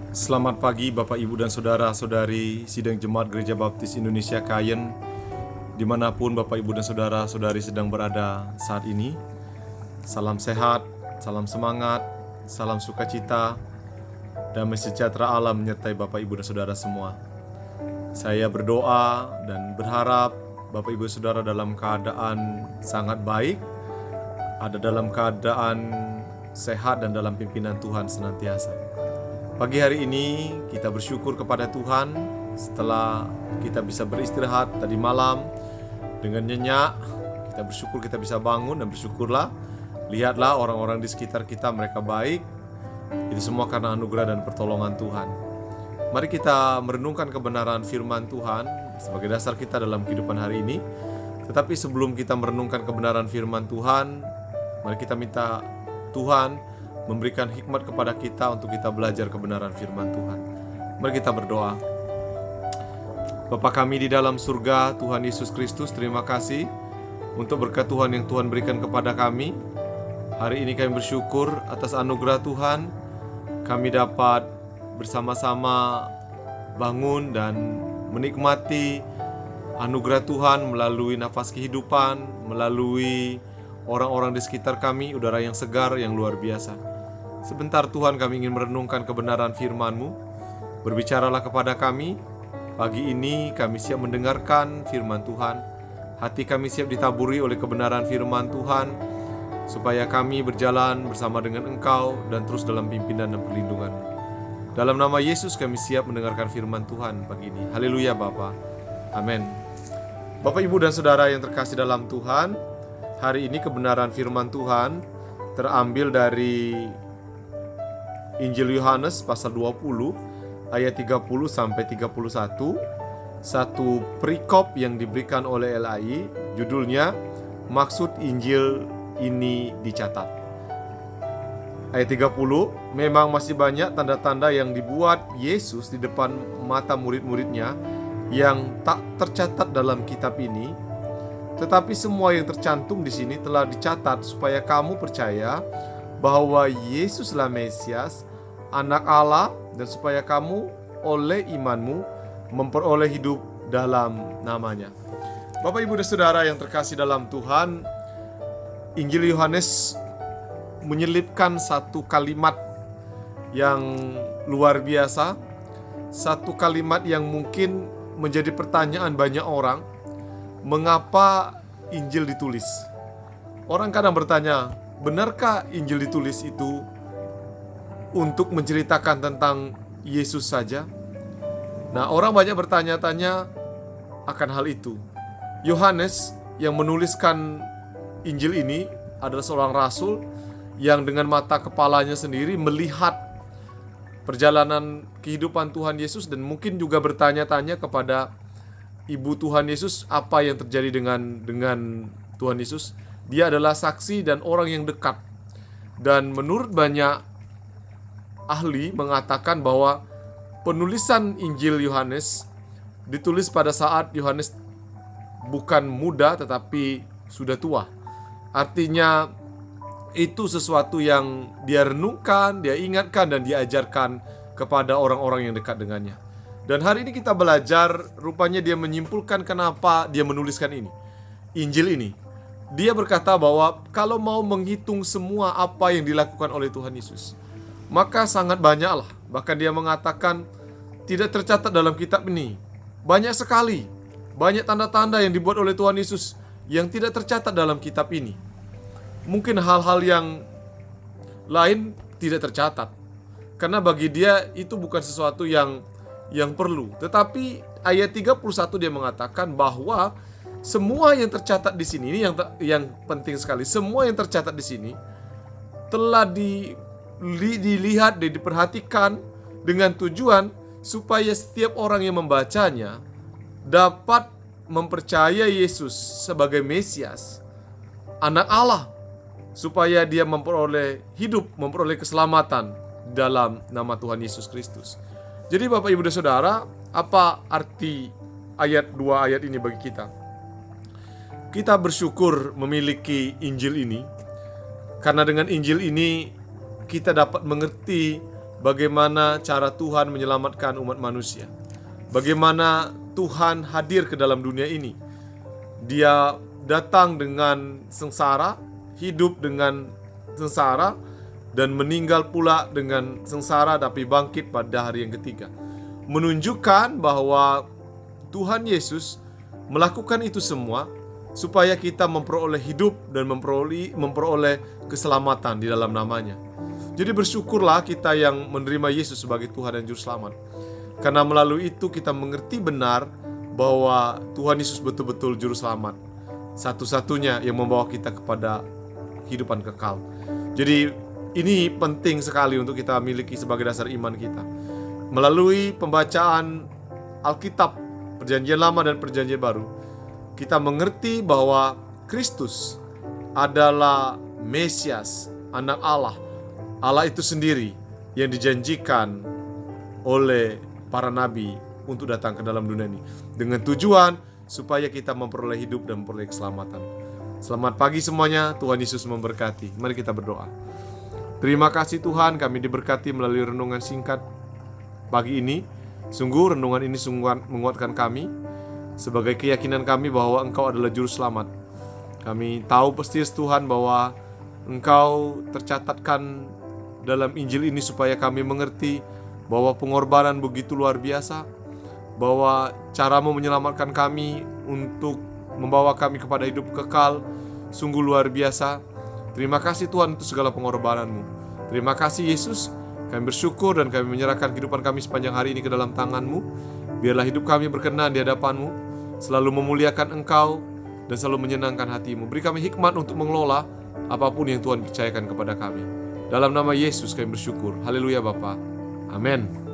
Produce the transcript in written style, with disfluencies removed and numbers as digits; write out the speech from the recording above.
Selamat pagi Bapak Ibu dan Saudara-saudari Sidang Jemaat Gereja Baptis Indonesia Kayen, dimanapun Bapak Ibu dan Saudara-saudari sedang berada saat ini. Salam sehat, salam semangat, salam sukacita, damai sejahtera Allah menyertai Bapak Ibu dan Saudara semua. Saya berdoa dan berharap Bapak Ibu Saudara dalam keadaan sangat baik, ada dalam keadaan sehat dan dalam pimpinan Tuhan senantiasa. Pagi hari ini kita bersyukur kepada Tuhan setelah kita bisa beristirahat tadi malam dengan nyenyak. Kita bersyukur kita bisa bangun dan bersyukurlah. Lihatlah orang-orang di sekitar kita, mereka baik. Itu semua karena anugerah dan pertolongan Tuhan. Mari kita merenungkan kebenaran firman Tuhan sebagai dasar kita dalam kehidupan hari ini. Tetapi sebelum kita merenungkan kebenaran firman Tuhan, mari kita minta Tuhan memberikan hikmat kepada kita untuk kita belajar kebenaran firman Tuhan. Mari kita berdoa. Bapa kami di dalam surga, Tuhan Yesus Kristus, terima kasih untuk berkat Tuhan yang Tuhan berikan kepada kami. Hari ini kami bersyukur atas anugerah Tuhan. Kami dapat bersama-sama bangun dan menikmati anugerah Tuhan melalui nafas kehidupan, melalui orang-orang di sekitar kami, udara yang segar, yang luar biasa. Sebentar Tuhan, kami ingin merenungkan kebenaran firman-Mu. Berbicaralah kepada kami. Pagi ini kami siap mendengarkan firman Tuhan. Hati kami siap ditaburi oleh kebenaran firman Tuhan, supaya kami berjalan bersama dengan Engkau dan terus dalam pimpinan dan perlindungan. Dalam nama Yesus kami siap mendengarkan firman Tuhan pagi ini. Haleluya Bapa. Amin. Bapak, Ibu, dan Saudara yang terkasih dalam Tuhan, hari ini kebenaran firman Tuhan terambil dari Injil Yohanes pasal 20 ayat 30 sampai 31. Satu perikop yang diberikan oleh LAI, judulnya Maksud Injil Ini Dicatat. Ayat 30, memang masih banyak tanda-tanda yang dibuat Yesus di depan mata murid-muridnya yang tak tercatat dalam kitab ini. Tetapi semua yang tercantum di sini telah dicatat supaya kamu percaya bahwa Yesuslah Mesias, Anak Allah, dan supaya kamu oleh imanmu memperoleh hidup dalam namanya. Bapak, Ibu, dan Saudara yang terkasih dalam Tuhan, Injil Yohanes menyelipkan satu kalimat yang luar biasa, satu kalimat yang mungkin menjadi pertanyaan banyak orang. Mengapa Injil ditulis? Orang kadang bertanya, benarkah Injil ditulis itu untuk menceritakan tentang Yesus saja? Nah, orang banyak bertanya-tanya akan hal itu. Yohanes yang menuliskan Injil ini adalah seorang rasul yang dengan mata kepalanya sendiri melihat perjalanan kehidupan Tuhan Yesus, dan mungkin juga bertanya-tanya kepada Ibu Tuhan Yesus, apa yang terjadi dengan Tuhan Yesus. Dia adalah saksi dan orang yang dekat. Dan menurut banyak ahli mengatakan bahwa penulisan Injil Yohanes ditulis pada saat Yohanes bukan muda tetapi sudah tua. Artinya itu sesuatu yang dia renungkan, dia ingatkan, dan diajarkan kepada orang-orang yang dekat dengannya. Dan hari ini kita belajar, rupanya dia menyimpulkan kenapa dia menuliskan ini, Injil ini. Dia berkata bahwa kalau mau menghitung semua apa yang dilakukan oleh Tuhan Yesus, maka sangat banyaklah. Bahkan dia mengatakan tidak tercatat dalam kitab ini. Banyak sekali, banyak tanda-tanda yang dibuat oleh Tuhan Yesus yang tidak tercatat dalam kitab ini. Mungkin hal-hal yang lain tidak tercatat, karena bagi dia itu bukan sesuatu yang perlu. Tetapi ayat 31 dia mengatakan bahwa semua yang tercatat di sini, ini yang penting sekali. Semua yang tercatat di sini telah dilihat dan diperhatikan dengan tujuan supaya setiap orang yang membacanya dapat mempercayai Yesus sebagai Mesias, Anak Allah, supaya dia memperoleh hidup, memperoleh keselamatan dalam nama Tuhan Yesus Kristus. Jadi Bapak, Ibu, dan Saudara, apa arti ayat 2 ayat ini bagi kita? Kita bersyukur memiliki Injil ini, karena dengan Injil ini kita dapat mengerti bagaimana cara Tuhan menyelamatkan umat manusia. Bagaimana Tuhan hadir ke dalam dunia ini. Dia datang dengan sengsara, hidup dengan sengsara, dan meninggal pula dengan sengsara, tapi bangkit pada hari yang ketiga. Menunjukkan bahwa Tuhan Yesus melakukan itu semua supaya kita memperoleh hidup dan memperoleh keselamatan di dalam namanya. Jadi bersyukurlah kita yang menerima Yesus sebagai Tuhan dan Juru Selamat. Karena melalui itu kita mengerti benar bahwa Tuhan Yesus betul-betul Juru Selamat, satu-satunya yang membawa kita kepada kehidupan kekal. Jadi ini penting sekali untuk kita miliki sebagai dasar iman kita. Melalui pembacaan Alkitab, Perjanjian Lama dan Perjanjian Baru, kita mengerti bahwa Kristus adalah Mesias, anak Allah. Allah itu sendiri yang dijanjikan oleh para nabi untuk datang ke dalam dunia ini. Dengan tujuan supaya kita memperoleh hidup dan memperoleh keselamatan. Selamat pagi semuanya, Tuhan Yesus memberkati. Mari kita berdoa. Terima kasih Tuhan, kami diberkati melalui renungan singkat pagi ini. Sungguh renungan ini sungguh menguatkan kami sebagai keyakinan kami bahwa Engkau adalah Juru Selamat. Kami tahu persis Tuhan bahwa Engkau tercatatkan dalam Injil ini supaya kami mengerti bahwa pengorbanan begitu luar biasa, bahwa cara-Mu menyelamatkan kami untuk membawa kami kepada hidup kekal sungguh luar biasa. Terima kasih Tuhan untuk segala pengorbanan-Mu. Terima kasih Yesus, kami bersyukur dan kami menyerahkan kehidupan kami sepanjang hari ini ke dalam tangan-Mu. Biarlah hidup kami berkenan di hadapan-Mu, selalu memuliakan Engkau dan selalu menyenangkan hati-Mu. Beri kami hikmat untuk mengelola apapun yang Tuhan percayakan kepada kami. Dalam nama Yesus kami bersyukur. Haleluya Bapa. Amin.